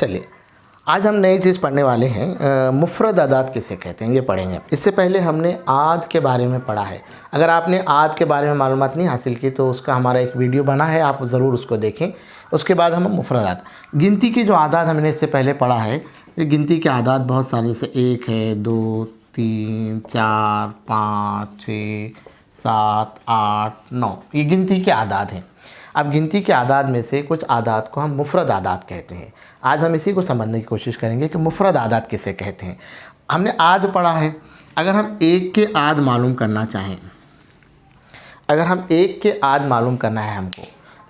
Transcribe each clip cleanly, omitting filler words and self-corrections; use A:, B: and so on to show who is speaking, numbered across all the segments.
A: चलिए आज हम नई चीज़ पढ़ने वाले हैं, मुफ़रद अदाद किसे कहते हैं ये पढ़ेंगे। इससे पहले हमने आद के बारे में पढ़ा है। अगर आपने आद के बारे में मालूमात नहीं हासिल की तो उसका हमारा एक वीडियो बना है, आप ज़रूर उसको देखें। उसके बाद हम मुफ़रदात, गिनती के जो आदाद हमने इससे पहले पढ़ा है, ये गिनती के आदाद बहुत सारे, जैसे 1 है, 2, 3, 4, 5, 6, 7, 8, 9, ये गिनती के आदाद हैं। अब गिनती के आदाद में से कुछ आदाद को हम मुफ़रद आदाद कहते हैं। आज हम इसी को समझने की कोशिश करेंगे कि मुफ़रद आदाद किसे कहते हैं। हमने आद पढ़ा है। अगर हम एक के आद मालूम करना चाहें, अगर हम एक के आद मालूम करना है हमको,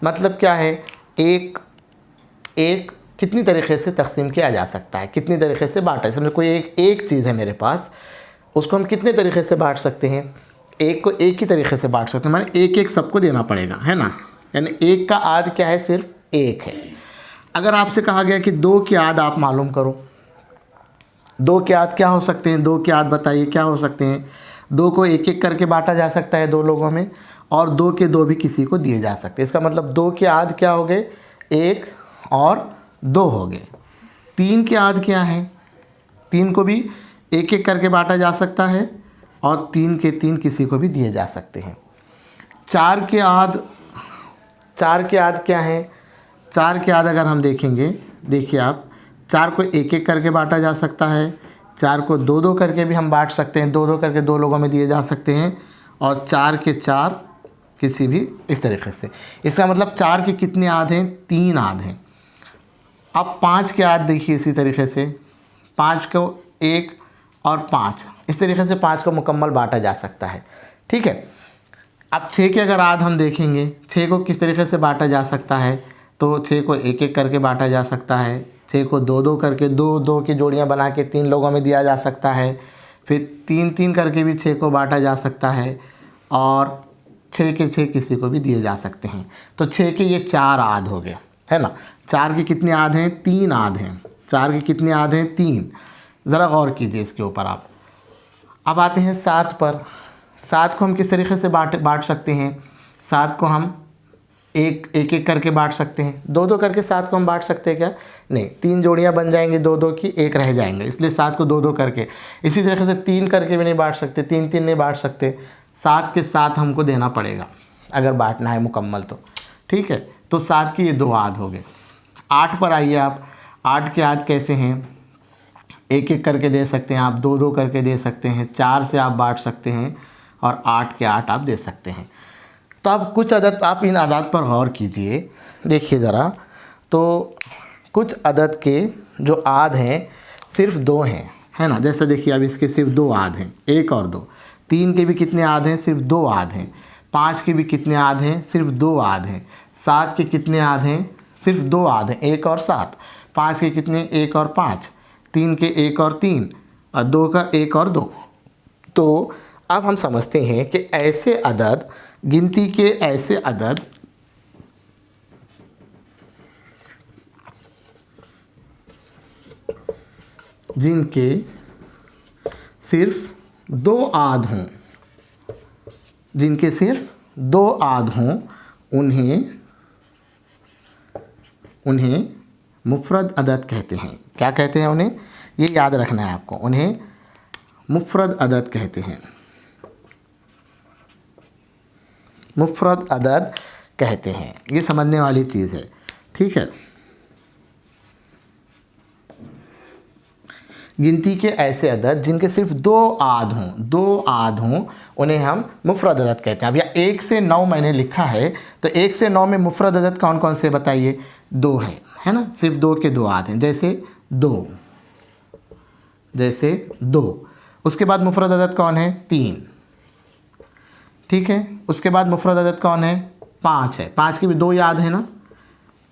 A: मतलब क्या है, एक कितनी तरीक़े से तकसीम किया जा सकता है, कितनी तरीक़े से बांटा है। समझो कोई एक चीज़ है मेरे पास, उसको हम कितने तरीक़े से बांट सकते हैं। एक को एक ही तरीक़े से बांट सकते हैं, माने एक सबको देना पड़ेगा, है ना। यानी एक का आद क्या है, सिर्फ एक है। अगर आपसे कहा गया कि 2 के आद आप मालूम करो, 2 के आद क्या हो सकते हैं, 2 के आद बताइए क्या हो सकते हैं। 2 को एक करके बांटा जा सकता है 2 लोगों में, और 2 के 2 भी किसी को दिए जा सकते हैं। इसका मतलब 2 के आद क्या हो गए, 1 और 2 हो गए। 3 के आद क्या है, 3 को भी एक करके बांटा जा सकता है, और 3 के 3 किसी को भी दिए जा सकते हैं। 4 के आद क्या है, 4 के आद अगर हम देखेंगे, देखिए आप, 4 को एक करके बांटा जा सकता है, 4 को 2 करके भी हम बांट सकते हैं, 2 करके 2 लोगों में दिए जा सकते हैं, और 4 के 4 किसी भी, इस तरीके से। इसका मतलब 4 के कितने आद हैं, 3 आद हैं। अब 5 के आद देखिए इसी तरीके से, 5 को 1 और 5, इस तरीके से 5 को मुकम्मल बांटा जा सकता है, ठीक है। अब 6 के अगर आद हम देखेंगे, 6 को किस तरीके से बांटा जा सकता है, तो 6 को एक करके बांटा जा सकता है, 6 को 2 करके, 2 की जोड़ियां बना के 3 लोगों में दिया जा सकता है, फिर 3 करके भी 6 को बांटा जा सकता है, और 6 के 6 किसी को भी दिए जा सकते हैं। तो 6 के ये 4 आद हो गए, है ना। 4 के कितने आद हैं, 3 आद हैं। 4 के कितने आद हैं, 3। ज़रा गौर कीजिए इसके ऊपर आप। अब आते हैं 7 पर। 7 को हम किस तरीके से बांट सकते हैं। 7 को हम एक करके बांट सकते हैं, 2 करके 7 को हम बांट सकते हैं क्या, नहीं। 3 जोड़ियां बन जाएंगी 2 की, 1 रह जाएंगे, इसलिए 7 को 2 करके। इसी तरीके से 3 करके भी नहीं बांट सकते, 3 नहीं बांट सकते। 7 के 7 हमको देना पड़ेगा अगर बांटना है मुकम्मल तो, ठीक है। तो 7 के ये 2 आद हो गए। 8 पर आइए आप। 8 के आद कैसे हैं, एक करके दे सकते हैं आप, 2 करके दे सकते हैं, 4 से आप बांट सकते हैं, और 8 के 8 आप दे सकते हैं। तो अब कुछ अदद, आप इन आदात पर गौर कीजिए, देखिए ज़रा। तो कुछ अदद के जो आद हैं सिर्फ 2 हैं, है ना। जैसे देखिए अब इसके सिर्फ 2 आद हैं, 1 और 2। 3 के भी कितने आद हैं, सिर्फ 2 आद हैं। 5 के भी कितने आद हैं, सिर्फ 2 आद हैं। 7 के कितने आद हैं, सिर्फ 2 आद हैं, 1 और 7। 5 के कितने, 1 और 5। 3 के 1 और 3, और 2 का 1 और 2। तो अब हम समझते हैं कि ऐसे अदद, गिनती के ऐसे अदद जिनके सिर्फ 2 आद हों, जिनके सिर्फ 2 आद हों, उन्हें मुफ़रद अदद कहते हैं। क्या कहते हैं उन्हें, ये याद रखना है आपको, उन्हें मुफ़रद अदद कहते हैं, मुफ़रद अदद कहते हैं। ये समझने वाली चीज़ है, ठीक है। गिनती के ऐसे अदद जिनके सिर्फ 2 आद हों, उन्हें हम मुफ़रद अदद कहते हैं। अब या 1 से 9 मैंने लिखा है, तो 1 से 9 में मुफ़रद अदद कौन कौन से बताइए, 2 है ना। सिर्फ 2 के 2 आद हैं, जैसे 2। उसके बाद मुफ़रद अदद कौन है, 3, ठीक है। उसके बाद मुफ़रद अदद कौन है, 5 है। 5 के भी 2 याद है ना,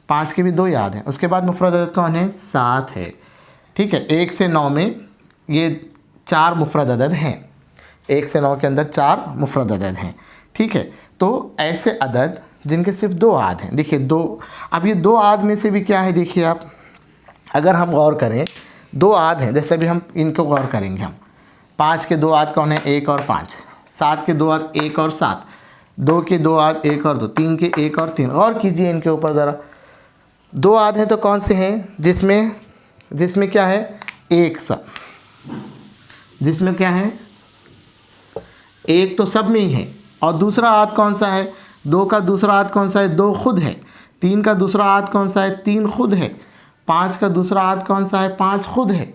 A: 5 के भी 2 याद हैं। उसके बाद मुफ़रद अदद कौन है, 7 है, ठीक है। 1 से 9 में ये 4 मुफ़रद अदद हैं, 1 से 9 के अंदर 4 मुफ़रद अदद हैं, ठीक है। तो ऐसे अदद जिनके सिर्फ 2 आद हैं, देखिए 2। अब ये 2 आद में से भी क्या है, देखिए आप, अगर हम गौर करें, 2 आद हैं, जैसे अभी हम इनको गौर करेंगे हम। 5 के 2 आद कौन है, 1 और 5। 7 के 2 आद 1 और 7। 2 के 2 आद 1 और 2। 3 के 1 और 3। गौर कीजिए इनके ऊपर ज़रा। 2 आध हैं तो कौन से हैं, जिसमें जिसमें क्या है, एक सब, जिसमें क्या है, एक तो सब में ही है, और दूसरा आद कौन सा है, 2 का दूसरा आद कौन सा है, 2 खुद है। 3 का दूसरा आद कौन सा है, 3 खुद है। 5 का दूसरा आद कौन सा है, 5 खुद है।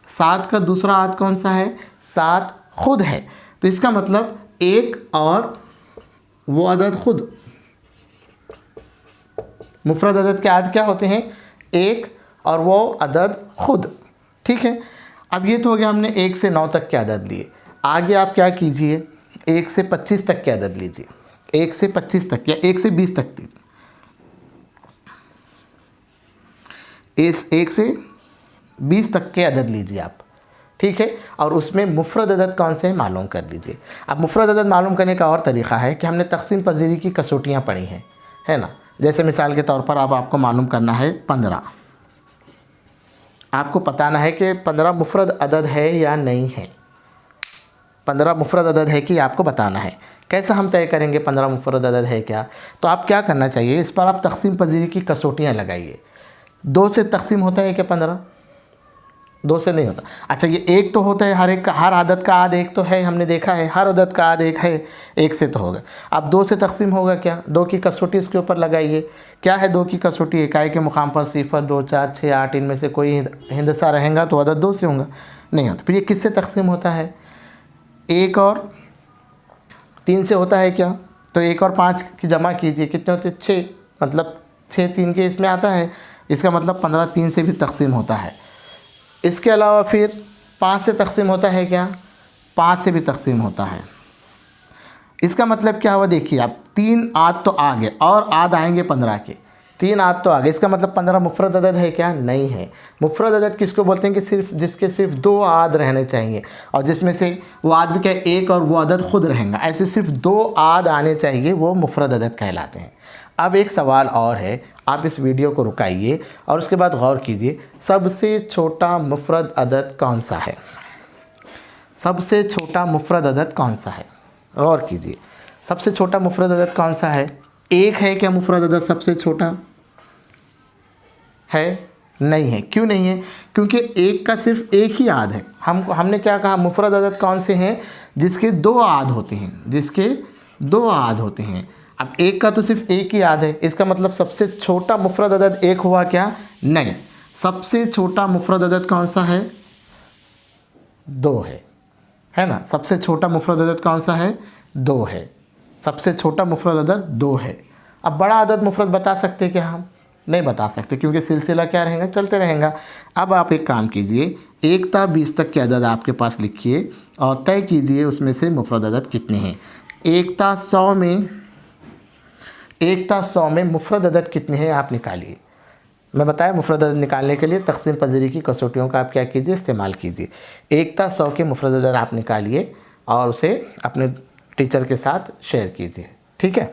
A: 7 का दूसरा आद कौन सा है, 7 खुद है। तो इसका मतलब एक और वो अदद खुद, मुफरद अदद के आद क्या होते हैं, एक और वो अदद खुद। ठीक है, अब ये तो हो गया हमने 1 से 9 तक के अदद लिए। आगे आप क्या कीजिए, 1 से 25 तक के अदद लीजिए, 1 से 25 तक या 1 से 20 तक की, इस 1 से 20 तक के अदद लीजिए आप। ठीक है, और उसमें मुफरद अदद कौन से हैं मालूम कर लीजिए। अब मुफरद अदद मालूम करने का और तरीक़ा है कि हमने तक़सीम पजीरी की कसौटियाँ पढ़ी हैं, है ना। जैसे मिसाल के तौर पर अब आपको मालूम करना है 15, आपको बताना है कि 15 मुफरद अदद है या नहीं है। 15 मुफरद अदद है कि आपको बताना है। कैसे हम तय करेंगे 15 मुफरद अदद है क्या, तो आप क्या करना चाहिए, इस पर आप तक़सीम पजीरी की कसौटियाँ लगाइए। 2 से तक़सीम होता है क्या 15, 2 से नहीं होता। अच्छा, ये एक तो होता है, हर आदत का आद एक तो है, हमने देखा है हर अदद का आद एक है, 1 से तो होगा। अब 2 से तक़सीम होगा क्या, 2 की कसौटी इसके ऊपर लगाइए। क्या है 2 की कसौटी, इकाई के मुकाम पर 0, 2, 4, 6, 8 इनमें से कोई हिंदसा रहेगा तो अदद 2 से होगा, नहीं होता। फिर ये किससे तक़सीम होता है, 1 और 3 से होता है क्या, तो 1 और 5 की जमा कीजिए, कितने होते हैं, 6, मतलब 6 3 के इसमें आता है, इसका मतलब 15 3 से भी तक़सीम होता है। इसके अलावा फिर 5 से तक़सीम होता है क्या, 5 से भी तक़सीम होता है। इसका मतलब क्या हुआ, देखिए आप 3 आद तो आ गए और आद आएंगे 15 के, 3 आद तो आ गए, इसका मतलब 15 मुफरद अदद है क्या, नहीं है। मुफरद अदद किसको बोलते हैं कि जिसके सिर्फ 2 आद रहने चाहिए, और जिसमें से वो आद भी क्या, एक और वो अदद खुद रहेगा, ऐसे सिर्फ 2 आद आने चाहिए, वो मुफरद अदद कहलाते हैं। अब एक सवाल और है, आप इस वीडियो को रुकाइए और उसके बाद गौर कीजिए, सबसे छोटा मुफरद अदद कौन सा है, सबसे छोटा मुफरद अदद कौन सा है, गौर कीजिए। सबसे छोटा मुफरद अदद कौन सा है, 1 है क्या मुफरद अदद सबसे छोटा है, नहीं है। क्यों नहीं है, क्योंकि 1 का सिर्फ एक ही आद है। हमने क्या कहा, मुफरद अदद कौन से हैं, जिसके 2 आद होते हैं, जिसके 2 आद होते हैं। अब 1 का तो सिर्फ एक ही आद है, इसका मतलब सबसे छोटा मुफरद अदद 1 हुआ क्या, नहीं। सबसे छोटा मुफरद अदद कौन सा है, 2 है ना। सबसे छोटा मुफरद अदद कौन सा है, 2 है। सबसे छोटा मुफरद अदद 2 है। अब बड़ा अदद मुफरद बता सकते क्या, हम नहीं बता सकते, क्योंकि सिलसिला क्या रहेगा, चलते रहेगा। अब आप एक काम कीजिए, 1 ता 20 तक के अदद आपके पास लिखिए और तय कीजिए उसमें से मुफरद अदद कितने हैं। 1 ता 100 में मुफरद अदद कितने हैं आप निकालिए। मैं बताया मुफरद अदद निकालने के लिए तक़सीम पजीरी की कसौटियों का आप क्या कीजिए, इस्तेमाल कीजिए। 1 ता 100 के मुफरद अदद आप निकालिए और उसे अपने टीचर के साथ शेयर कीजिए। ठीक है।